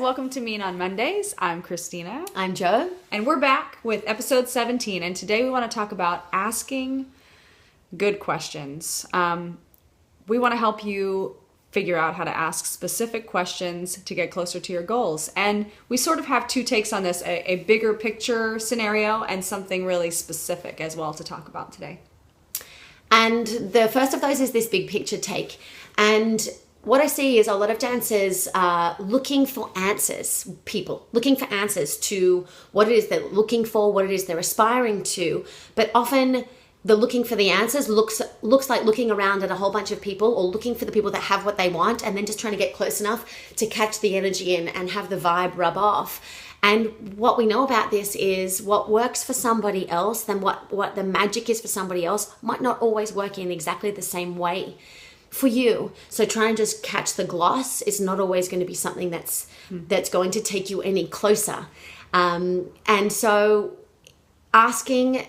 welcome to Mean on Mondays. I'm Christina. I'm Jo. And we're back with episode 17, and today we want to talk about asking good questions. We want to help you figure out how to ask specific questions to get closer to your goals. And we sort of have two takes on this, a bigger picture scenario and something really specific as well to talk about today. And the first of those is this big picture take. And what I see is a lot of dancers looking for answers, people looking for answers to what it is they're looking for, what it is they're aspiring to. But often the looking for the answers looks like looking around at a whole bunch of people or looking for the people that have what they want and then just trying to get close enough to catch the energy and have the vibe rub off. And what we know about this is what works for somebody else, then what the magic is for somebody else might not always work in exactly the same way for you. So try and just catch the gloss is not always going to be something that's going to take you any closer. And so asking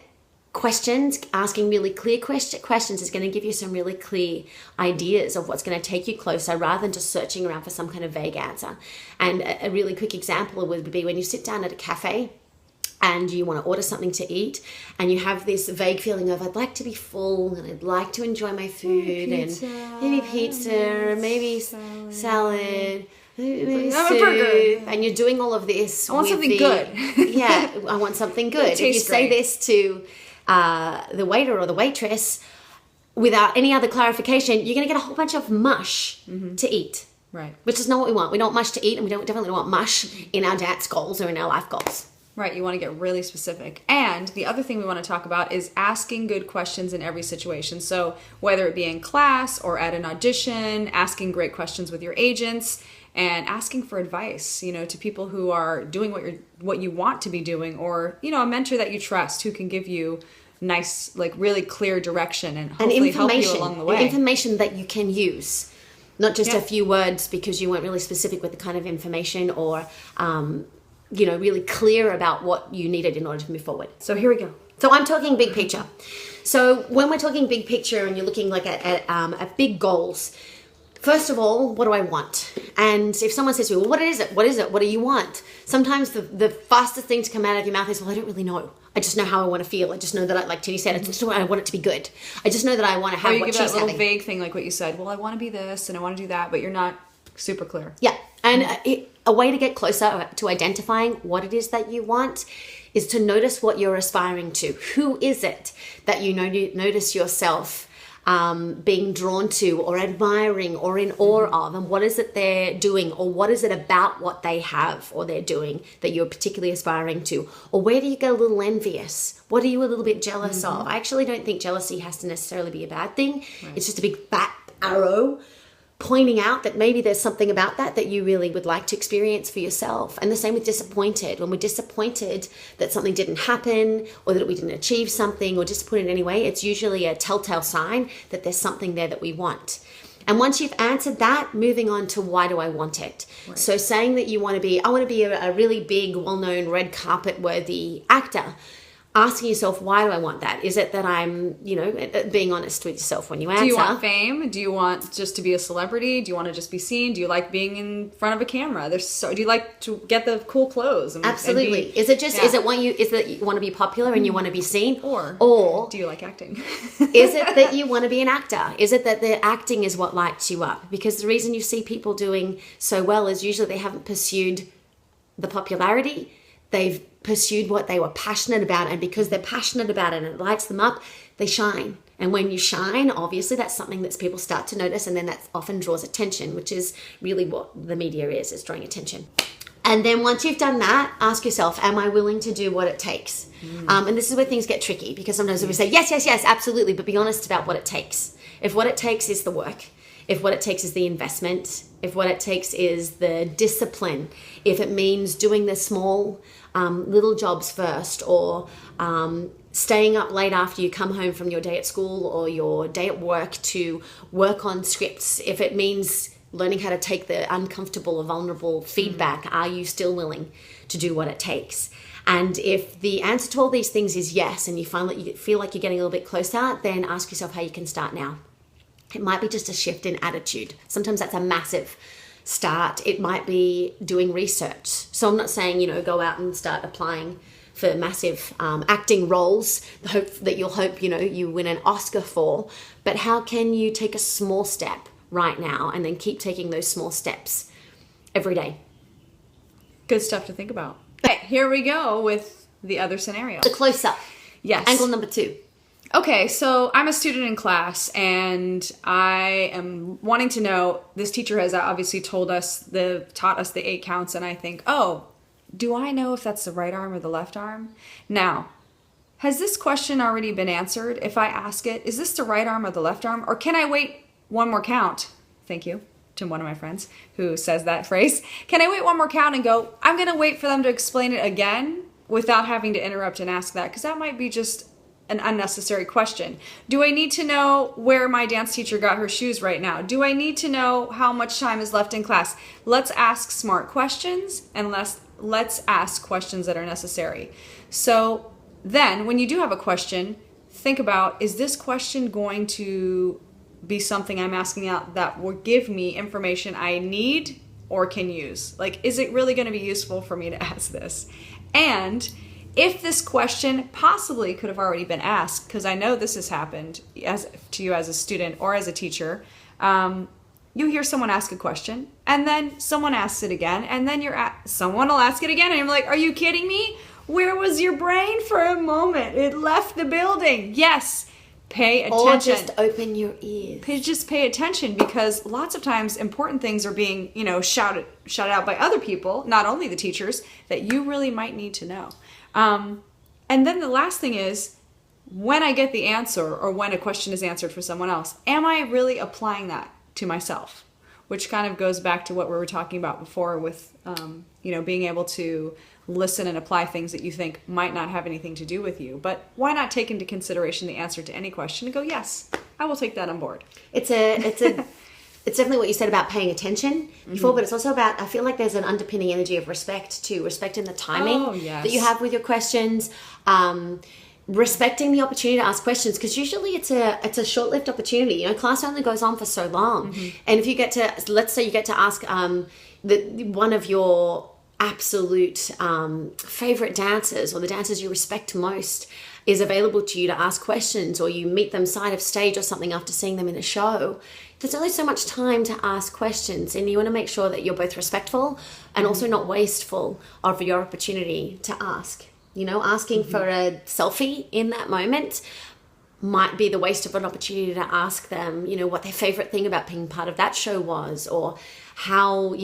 questions, asking really clear questions is going to give you some really clear ideas of what's going to take you closer rather than just searching around for some kind of vague answer. And a really quick example would be when you sit down at a cafe and you want to order something to eat and you have this vague feeling of I'd like to be full and I'd like to enjoy my food and maybe pizza, maybe salad, maybe soup, and you're doing all of this. I want something good. Yeah, I want something good. If you say this to the waiter or the waitress without any other clarification, you're going to get a whole bunch of mush to eat. Right. Which is not what we want. We don't want mush to eat, and we definitely don't want mush in our dance goals or in our life goals. Right, you want to get really specific. And the other thing we want to talk about is asking good questions in every situation. So whether it be in class or at an audition, asking great questions with your agents, and asking for advice, to people who are doing what you want to be doing, or, a mentor that you trust who can give you nice, really clear direction and hopefully help you along the way. Information that you can use, not just a few words because you weren't really specific with the kind of information or really clear about what you needed in order to move forward. So here we go. So I'm talking big picture. So when we're talking big picture and you're looking at big goals, first of all, what do I want? And if someone says to me, well, what is it? What is it? What do you want? Sometimes the fastest thing to come out of your mouth is, well, I don't really know. I just know how I want to feel. I just know that, like Tini said, I just know I want it to be good. I just know that I want to have what she's having. Or you give that little vague thing like what you said. Well, I want to be this and I want to do that, but you're not super clear. Yeah. And a way to get closer to identifying what it is that you want is to notice what you're aspiring to. Who is it that you notice yourself being drawn to or admiring or in awe of, and what is it they're doing, or what is it about what they have or they're doing that you're particularly aspiring to, or where do you get a little envious? What are you a little bit jealous of? I actually don't think jealousy has to necessarily be a bad thing. Right. It's just a big fat arrow pointing out that maybe there's something about that you really would like to experience for yourself. And the same with disappointed. When we're disappointed that something didn't happen or that we didn't achieve something or disappointed in any way, it's usually a telltale sign that there's something there that we want. And once you've answered that, moving on to why do I want it? Right. So saying that I want to be a really big, well-known, red carpet worthy actor. Asking yourself, why do I want that? Is it that I'm, being honest with yourself when you answer? Do you want fame? Do you want just to be a celebrity? Do you want to just be seen? Do you like being in front of a camera? Do you like to get the cool clothes? Absolutely. Is it that you want to be popular and you want to be seen? Or do you like acting? Is it that you want to be an actor? Is it that the acting is what lights you up? Because the reason you see people doing so well is usually they haven't pursued the popularity. They've pursued what they were passionate about, and because they're passionate about it and it lights them up, they shine. And when you shine, obviously that's something that people start to notice, and then that often draws attention, which is really what the media is drawing attention. And then once you've done that, ask yourself, am I willing to do what it takes? And this is where things get tricky, because sometimes we say, yes, absolutely, but be honest about what it takes. If what it takes is the work, if what it takes is the investment, if what it takes is the discipline, if it means doing the small little jobs first, or staying up late after you come home from your day at school or your day at work to work on scripts, if it means learning how to take the uncomfortable or vulnerable feedback, are you still willing to do what it takes? And if the answer to all these things is yes, and you find that you feel like you're getting a little bit closer, then ask yourself how you can start now. It might be just a shift in attitude. Sometimes that's a massive start. It might be doing research. So I'm not saying, go out and start applying for massive acting roles, you'll hope, you win an Oscar for. But how can you take a small step right now and then keep taking those small steps every day? Good stuff to think about. Okay, here we go with the other scenario. The close-up. Yes. Angle number 2. Okay, so I'm a student in class and I am wanting to know, this teacher has obviously taught us the 8 counts, and I think, do I know if that's the right arm or the left arm? Now, has this question already been answered? If I ask it, is this the right arm or the left arm? Or can I wait one more count? Thank you to one of my friends who says that phrase. Can I wait one more count and go, I'm going to wait for them to explain it again without having to interrupt and ask that? Because that might be just an unnecessary question. Do I need to know where my dance teacher got her shoes right now? Do I need to know how much time is left in class? Let's ask smart questions and let's ask questions that are necessary. So then when you do have a question, think about, is this question going to be something I'm asking out that will give me information I need or can use? Like, is it really going to be useful for me to ask this? And if this question possibly could have already been asked, because I know this has happened to you as a student or as a teacher, you hear someone ask a question, and then someone asks it again, and then someone will ask it again, and you're like, are you kidding me? Where was your brain for a moment? It left the building. Yes, pay attention. Or just open your ears. Just pay attention, because lots of times important things are being, shouted out by other people, not only the teachers, that you really might need to know. And then the last thing is, when I get the answer or when a question is answered for someone else, am I really applying that to myself? Which kind of goes back to what we were talking about before with, being able to listen and apply things that you think might not have anything to do with you. But why not take into consideration the answer to any question and go, yes, I will take that on board. It's definitely what you said about paying attention before, but it's also about, I feel like there's an underpinning energy of respect too. Respect in the timing that you have with your questions. Respecting the opportunity to ask questions, because usually it's a short-lived opportunity. Class only goes on for so long. And if you get to, let's say you get to ask one of your absolute favorite dancers, or the dancers you respect most, is available to you to ask questions, or you meet them side of stage or something after seeing them in a show, there's only so much time to ask questions, and you want to make sure that you're both respectful and also not wasteful of your opportunity to ask. Asking for a selfie in that moment might be the waste of an opportunity to ask them, what their favorite thing about being part of that show was, or how,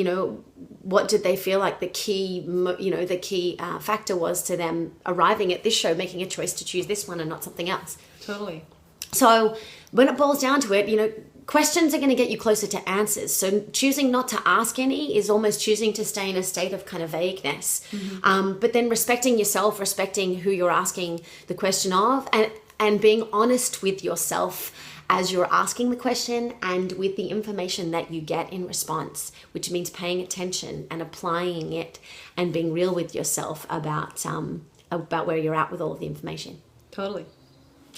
what did they feel like the key factor was to them arriving at this show, making a choice to choose this one and not something else. Totally. So when it boils down to it, questions are going to get you closer to answers. So choosing not to ask any is almost choosing to stay in a state of kind of vagueness. But then respecting yourself, respecting who you're asking the question of, and being honest with yourself as you're asking the question and with the information that you get in response, which means paying attention and applying it and being real with yourself about where you're at with all of the information. Totally.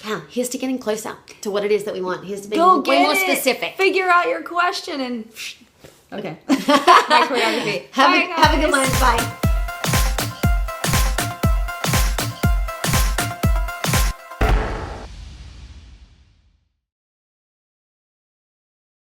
Yeah, here's to getting closer to what it is that we want. Here's to being way more specific. Figure out your question and... Okay. My choreography. Have a good one. Bye.